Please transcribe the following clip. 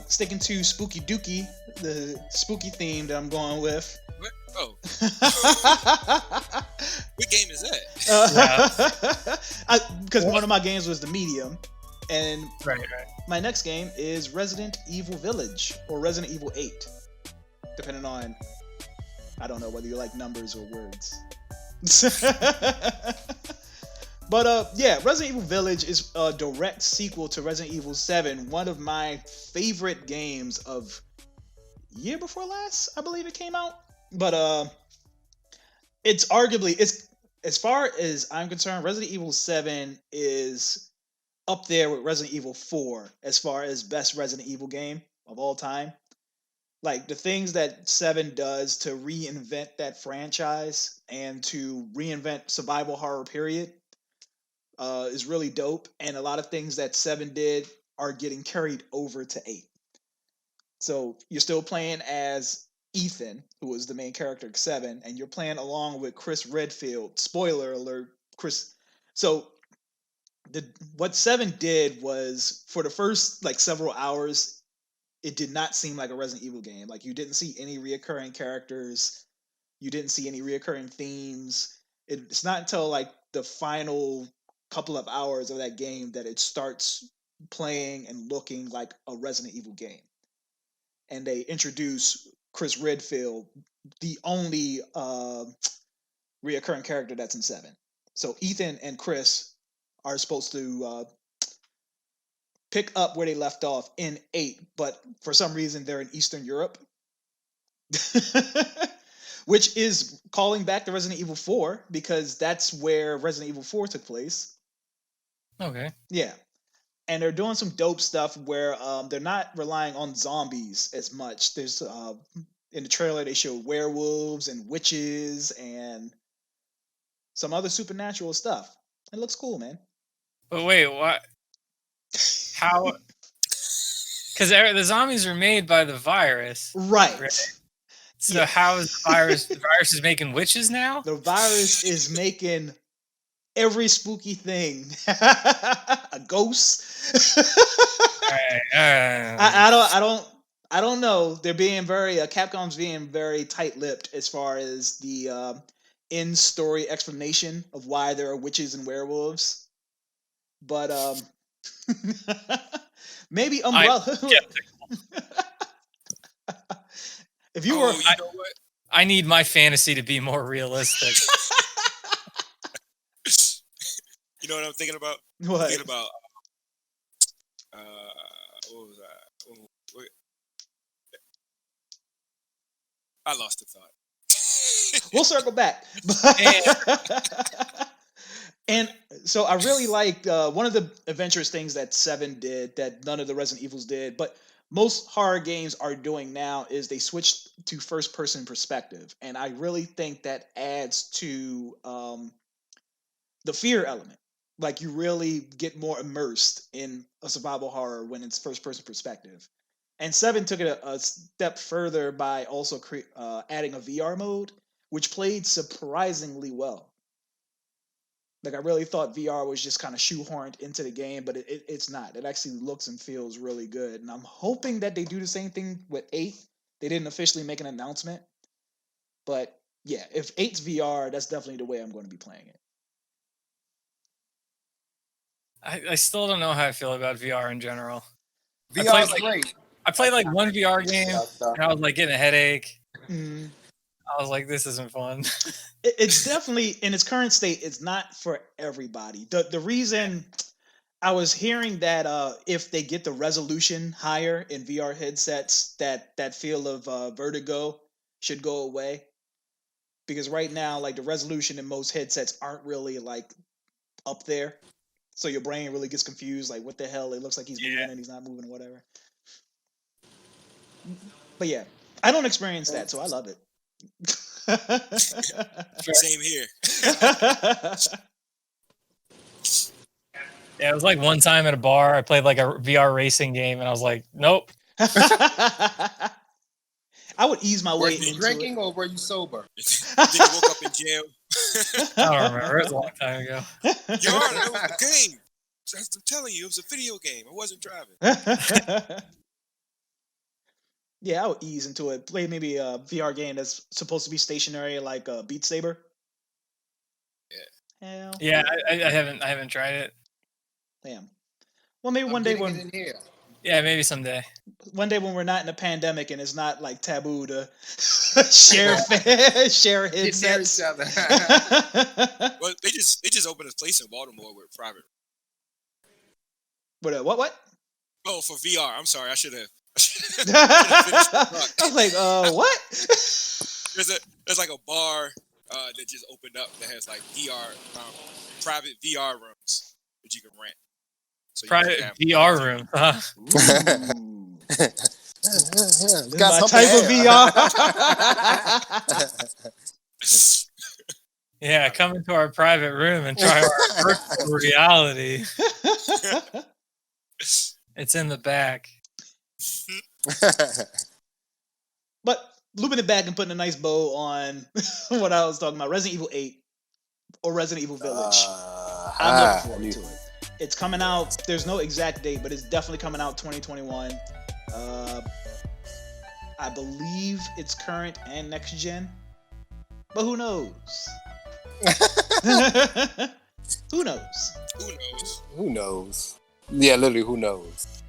Sticking to Spooky Dookie, the spooky theme that I'm going with. What? Oh, what game is that? Because one of my games was the medium, and Right. my next game is Resident Evil Village or Resident Evil 8, depending on, I don't know whether you like numbers or words. But yeah, Resident Evil Village is a direct sequel to Resident Evil 7, one of my favorite games of year before last, I believe it came out. But it's arguably, it's, as far as I'm concerned, Resident Evil 7 is up there with Resident Evil 4 as far as best Resident Evil game of all time. Like the things that 7 does to reinvent that franchise and to reinvent survival horror period is really dope, and a lot of things that 7 did are getting carried over to 8. So you're still playing as Ethan, who was the main character of 7, and you're playing along with Chris Redfield. Spoiler alert, Chris. So what 7 did was, for the first like several hours, it did not seem like a Resident Evil game. Like, you didn't see any reoccurring characters, you didn't see any reoccurring themes. It's not until like the final couple of hours of that game that it starts playing and looking like a Resident Evil game. And they introduce Chris Redfield, the only reoccurring character that's in 7. So Ethan and Chris are supposed to pick up where they left off in 8, but for some reason they're in Eastern Europe. Which is calling back to Resident Evil 4, because that's where Resident Evil 4 took place. Okay. Yeah. And they're doing some dope stuff where they're not relying on zombies as much. There's in the trailer they show werewolves and witches and some other supernatural stuff. It looks cool, man. But wait, what? How? Because the zombies are made by the virus, right? So how is the virus? The virus is making witches now. The virus is making every spooky thing. A ghost. I don't know. They're being very Capcom's being very tight-lipped as far as the in-story explanation of why there are witches and werewolves. But maybe Umbrella. If you were, you know what? I need my fantasy to be more realistic. You know what I'm thinking about? What? I'm thinking about what was that? Wait. I lost the thought. We'll circle back. And so I really like one of the adventurous things that 7 did that none of the Resident Evils did, but most horror games are doing now, is they switch to first-person perspective. And I really think that adds to the fear element. Like, you really get more immersed in a survival horror when it's first-person perspective. And 7 took it a step further by also adding a VR mode, which played surprisingly well. Like, I really thought VR was just kind of shoehorned into the game, but it's not. It actually looks and feels really good. And I'm hoping that they do the same thing with 8. They didn't officially make an announcement. But yeah, if 8's VR, that's definitely the way I'm going to be playing it. I still don't know how I feel about VR in general. VR is great. I played like one VR game, and I was like getting a headache. Mm. I was like, this isn't fun. It's definitely, in its current state, it's not for everybody. The reason I was hearing that if they get the resolution higher in VR headsets, that feel of vertigo should go away. Because right now, like, the resolution in most headsets aren't really like up there. So your brain really gets confused, like, what the hell? It looks like he's moving and he's not moving or whatever. But yeah, I don't experience that, so I love it. Same here. Yeah, it was like one time at a bar, I played like a VR racing game, and I was like, nope. I would ease my way into into drinking it. Or were you sober? Then you woke up in jail. I don't remember. It was a long time ago. Your Honor, that was the game. I'm telling you, it was a video game. I wasn't driving. Yeah, I would ease into it. Play maybe a VR game that's supposed to be stationary, like Beat Saber. Hell, Yeah, I haven't tried it. damn. Well, maybe I'm one day getting it when in here. Yeah, maybe someday. we're not in a pandemic and it's not like taboo to share share Get near headsets. each other. Well, they just opened a place in Baltimore with private. What? Oh, for VR. I'm sorry. I should have. I was like, what? There's like a bar that just opened up that has like VR private VR rooms that you can rent. So you can Private have- VR room. Huh? Ooh. It's This got is my something type of there. VR. Yeah, come into our private room and try our virtual reality. It's in the back. But looping it back and putting a nice bow on what I was talking about, Resident Evil 8 or Resident Evil Village. I'm looking forward to it. It's coming out. There's no exact date, but it's definitely coming out 2021. I believe it's current and next gen, but who knows? Who knows? Who knows? Who knows? Yeah, literally, who knows?